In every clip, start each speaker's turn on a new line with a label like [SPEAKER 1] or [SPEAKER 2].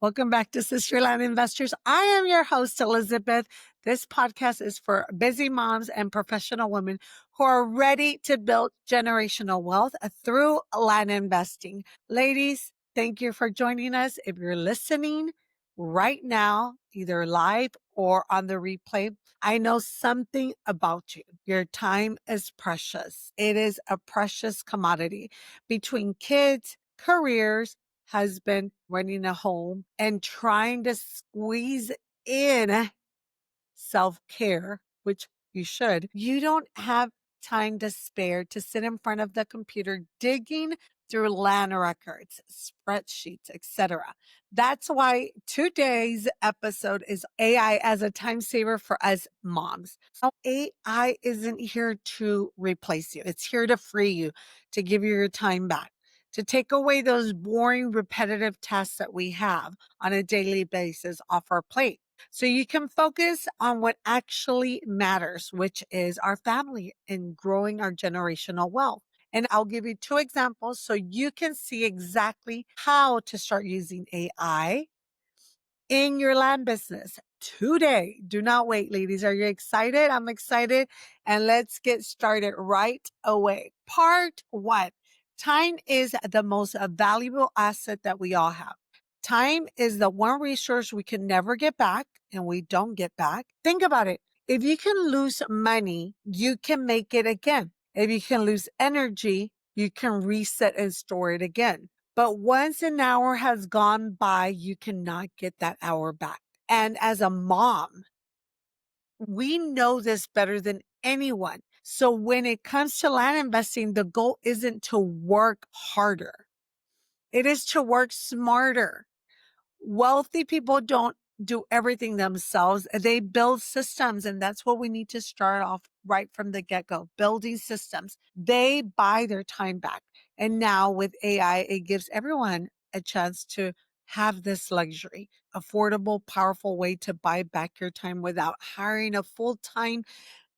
[SPEAKER 1] Welcome back to SisterLand Investors. I am your host, Elizabeth. This podcast is for busy moms and professional women who are ready to build generational wealth through land investing. Ladies, thank you for joining us. If you're listening right now, either live or on the replay, I know something about you. Your time is precious. It is a precious commodity. Between kids, careers, husband, running a home, and trying to squeeze in self-care, which you should, you don't have time to spare to sit in front of the computer digging through land records, spreadsheets, etc. That's why today's episode is AI as a time saver for us moms. So AI isn't here to replace you. It's here to free you, to give you your time back, to take away those boring, repetitive tasks that we have on a daily basis off our plate. So you can focus on what actually matters, which is our family and growing our generational wealth. And I'll give you two examples so you can see exactly how to start using AI in your land business today. Do not wait, ladies. Are you excited? I'm excited. And let's get started right away. Part one. Time is the most valuable asset that we all have. Time is the one resource we can never get back and we don't get back. Think about it. If you can lose money, you can make it again. If you can lose energy, you can reset and store it again. But once an hour has gone by, you cannot get that hour back. And as a mom, we know this better than anyone. So when it comes to land investing, the goal isn't to work harder. It is to work smarter. Wealthy people don't do everything themselves. They build systems, and that's what we need to start off right from the get-go, building systems. They buy their time back. And now with AI, it gives everyone a chance to have this luxury, affordable, powerful way to buy back your time without hiring a full-time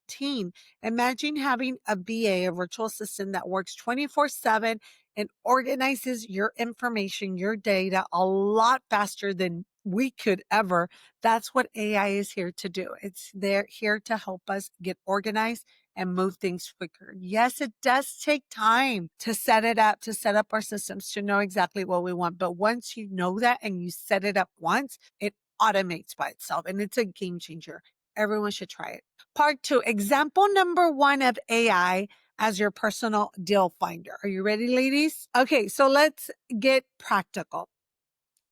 [SPEAKER 1] team. Imagine having a VA, a virtual assistant that works 24/7 and organizes your information, your data a lot faster than we could ever. That's what AI is here to do. It's there here to help us get organized and move things quicker. Yes, it does take time to set it up, to set up our systems, to know exactly what we want. But once you know that and you set it up once, it automates by itself and it's a game changer. Everyone should try it. Part two, example number one of AI as your personal deal finder. Are you ready, ladies? Okay, so let's get practical.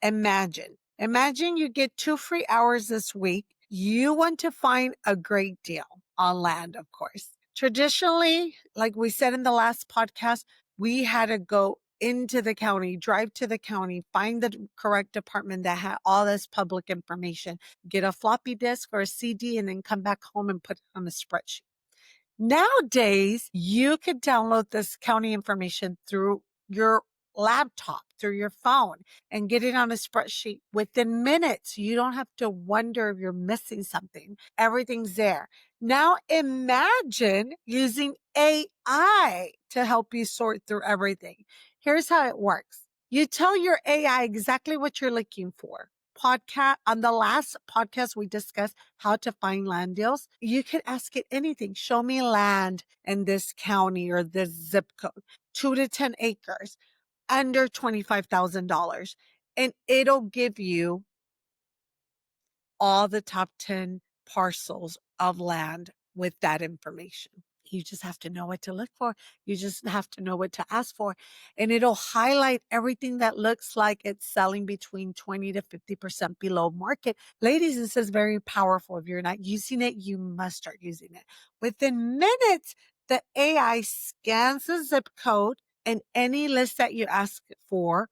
[SPEAKER 1] Imagine you get 2 free hours this week. You want to find a great deal on land, of course. Traditionally, like we said in the last podcast, we had to go into the county, drive to the county, find the correct department that had all this public information, get a floppy disk or a CD, and then come back home and put it on a spreadsheet. Nowadays, you could download this county information through your laptop, through your phone, and get it on a spreadsheet within minutes. You don't have to wonder if you're missing something. Everything's there. Now imagine using AI to help you sort through everything. Here's how it works. You tell your AI exactly what you're looking for. On the last podcast, we discussed how to find land deals. You could ask it anything. Show me land in this county or this zip code, 2 to 10 acres, under $25,000. And it'll give you all the top 10 parcels of land with that information. You just have to know what to look for. You just have to know what to ask for. And it'll highlight everything that looks like it's selling between 20 to 50% below market. Ladies, this is very powerful. If you're not using it, you must start using it. Within minutes, the AI scans the zip code and any list that you ask for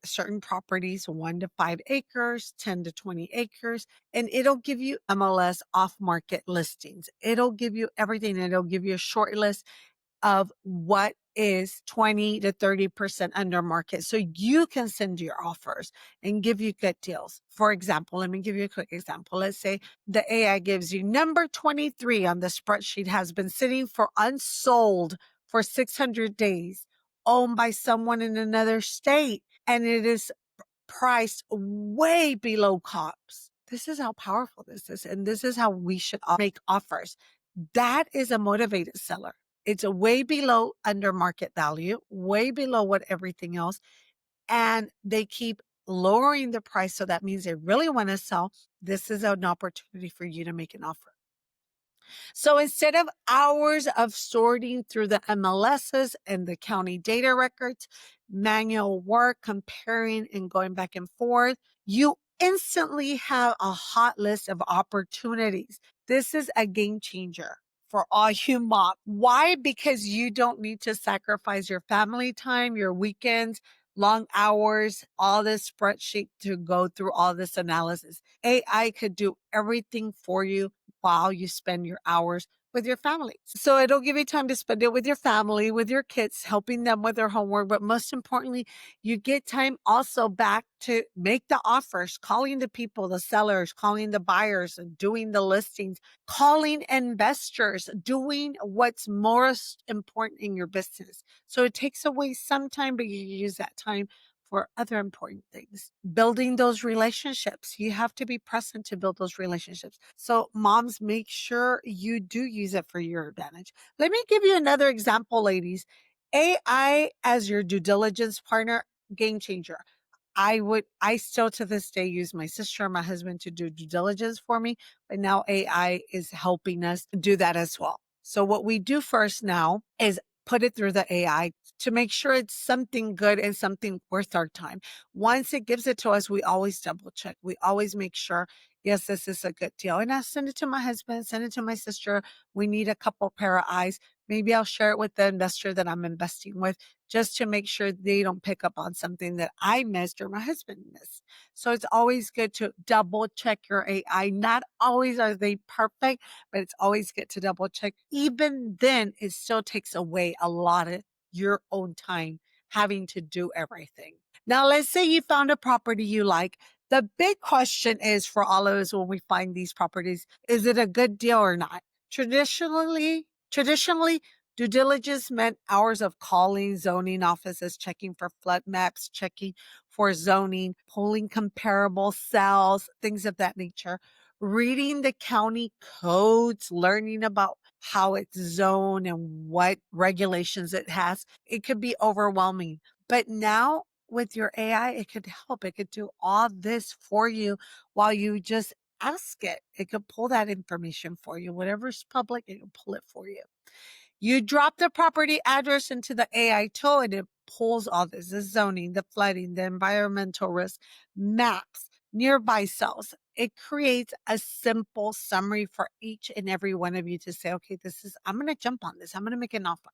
[SPEAKER 1] certain properties, 1 to 5 acres, 10 to 20 acres, and it'll give you MLS off-market listings. It'll give you everything. It'll give you a short list of what is 20 to 30% under market. So you can send your offers and give you good deals. For example, let me give you a quick example. Let's say the AI gives you number 23 on the spreadsheet has been sitting for unsold for 600 days, owned by someone in another state. And it is priced way below comps. This is how powerful this is. And this is how we should make offers. That is a motivated seller. It's a way below under market value, way below what everything else. And they keep lowering the price. So that means they really want to sell. This is an opportunity for you to make an offer. So instead of hours of sorting through the MLSs and the county data records, manual work, comparing and going back and forth, you instantly have a hot list of opportunities. This is a game changer for all you moms. Why? Because you don't need to sacrifice your family time, your weekends, long hours, all this spreadsheet to go through all this analysis. AI could do everything for you while you spend your hours with your family. So it'll give you time to spend it with your family, with your kids, helping them with their homework. But most importantly, you get time also back to make the offers, calling the people, the sellers, calling the buyers, and doing the listings, calling investors, doing what's most important in your business. So it takes away some time, but you use that time for other important things. Building those relationships. You have to be present to build those relationships. So moms, make sure you do use it for your advantage. Let me give you another example, ladies. AI as your due diligence partner, game changer. I still to this day use my sister and my husband to do due diligence for me, but now AI is helping us do that as well. So what we do first now is put it through the AI to make sure it's something good and something worth our time. Once it gives it to us, we always double check. We always make sure, yes, this is a good deal. And I send it to my husband, send it to my sister. We need a couple pair of eyes. Maybe I'll share it with the investor that I'm investing with just to make sure they don't pick up on something that I missed or my husband missed. So it's always good to double check your AI. Not always are they perfect, but it's always good to double check. Even then, it still takes away a lot of your own time having to do everything. Now, let's say you found a property you like. The big question is for all of us when we find these properties, is it a good deal or not? Traditionally, due diligence meant hours of calling zoning offices, checking for flood maps, checking for zoning, pulling comparable cells, things of that nature, reading the county codes, learning about how it's zoned and what regulations it has. It could be overwhelming. But now with your AI, it could help. It could do all this for you while you just ask it. It could pull that information for you. Whatever's public, it can pull it for you. You drop the property address into the AI tool and it pulls all this, the zoning, the flooding, the environmental risk, maps, nearby cells. It creates a simple summary for each and every one of you to say, okay, I'm going to jump on this. I'm going to make an offer.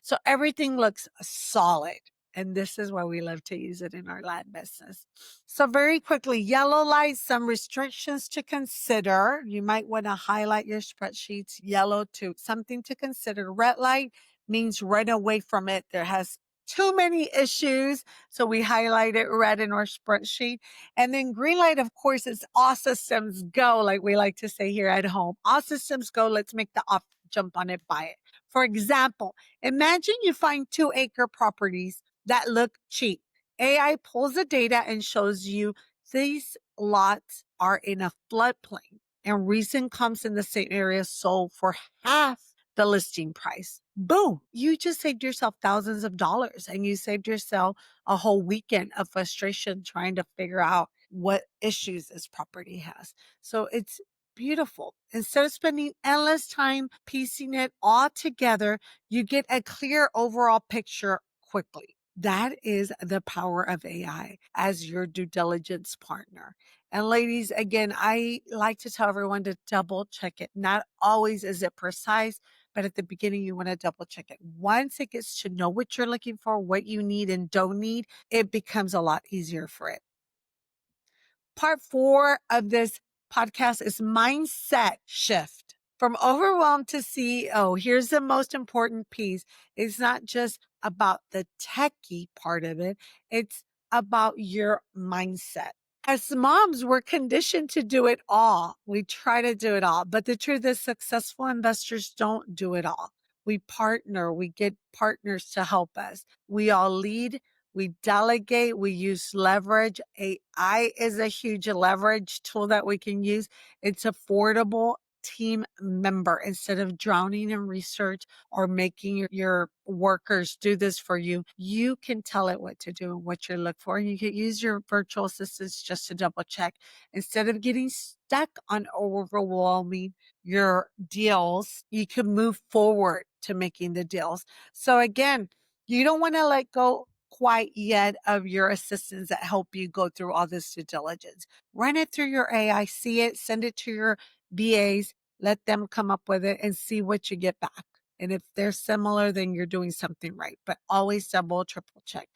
[SPEAKER 1] So everything looks solid. And this is why we love to use it in our land business. So very quickly, yellow light, some restrictions to consider. You might want to highlight your spreadsheets, yellow to something to consider. Red light means run away from it. There has too many issues. So we highlight it red in our spreadsheet. And then green light, of course, is all systems go, like we like to say here at home. All systems go. Let's make the offer, jump on it, buy it. For example, imagine you find 2-acre properties that look cheap. AI pulls the data and shows you these lots are in a floodplain and recent comps in the same area sold for half the listing price. Boom, you just saved yourself thousands of dollars and you saved yourself a whole weekend of frustration trying to figure out what issues this property has. So it's beautiful. Instead of spending endless time piecing it all together, you get a clear overall picture quickly. That is the power of AI as your due diligence partner. And ladies, again, I like to tell everyone to double check it. Not always is it precise, but at the beginning, you want to double check it. Once it gets to know what you're looking for, what you need and don't need, it becomes a lot easier for it. Part 4 of this podcast is mindset shift. From overwhelmed to CEO, here's the most important piece. It's not just about the techie part of it. It's about your mindset. As moms, we're conditioned to do it all. We try to do it all. But the truth is successful investors don't do it all. We partner, we get partners to help us. We all lead, we delegate, we use leverage. AI is a huge leverage tool that we can use. It's affordable team member. Instead of drowning in research or making your workers do this for you, you can tell it what to do and what you look for. And you can use your virtual assistants just to double check instead of getting stuck on overwhelming your deals. You can move forward to making the deals. So again, you don't want to let go quite yet of your assistants that help you go through all this due diligence. Run it through your AI, see it, send it to your BAs, let them come up with it and see what you get back. And if they're similar, then you're doing something right. But always double, triple check.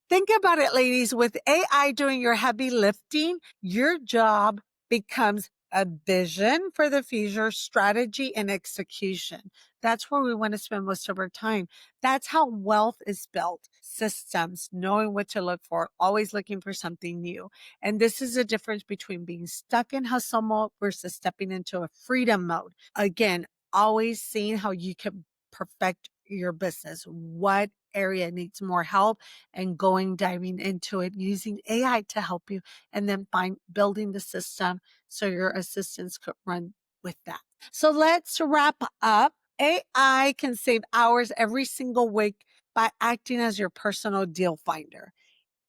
[SPEAKER 1] Think about it, ladies. With AI doing your heavy lifting, your job becomes a vision for the future, strategy, and execution. That's where we want to spend most of our time. That's how wealth is built. Systems, knowing what to look for, always looking for something new. And this is the difference between being stuck in hustle mode versus stepping into a freedom mode. Again, always seeing how you can perfect your business. What area needs more help and diving into it, using AI to help you, and then building the system so your assistants could run with that. So let's wrap up. AI can save hours every single week by acting as your personal deal finder.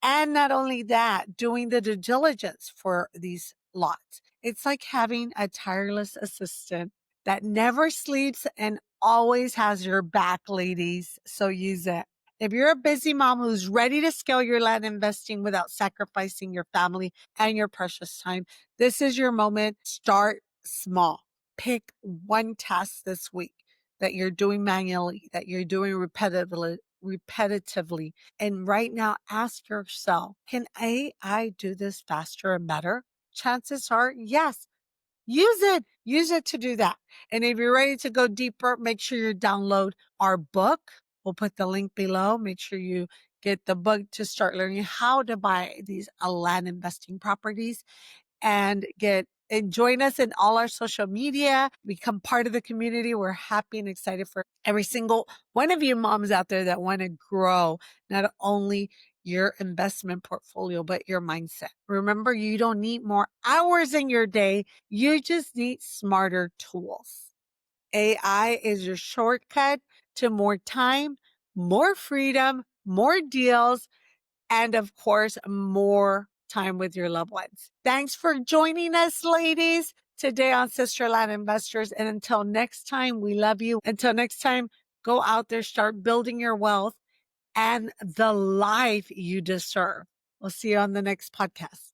[SPEAKER 1] And not only that, doing the due diligence for these lots. It's like having a tireless assistant that never sleeps and always has your back, ladies. So use it. If you're a busy mom who's ready to scale your land investing without sacrificing your family and your precious time, this is your moment. Start small. Pick one task this week that you're doing manually, that you're doing repetitively. And right now, ask yourself, can AI do this faster and better? Chances are yes. Use it to do that. And if you're ready to go deeper, make sure you download our book. We'll put the link below. Make sure you get the book to start learning how to buy these land investing properties and join us in all our social media. Become part of the community. We're happy and excited for every single one of you moms out there that want to grow not only your investment portfolio, but your mindset. Remember, you don't need more hours in your day. You just need smarter tools. AI is your shortcut to more time, more freedom, more deals, and of course, more time with your loved ones. Thanks for joining us, ladies, today on SisterLand Investors. And until next time, we love you. Until next time, go out there, start building your wealth and the life you deserve. We'll see you on the next podcast.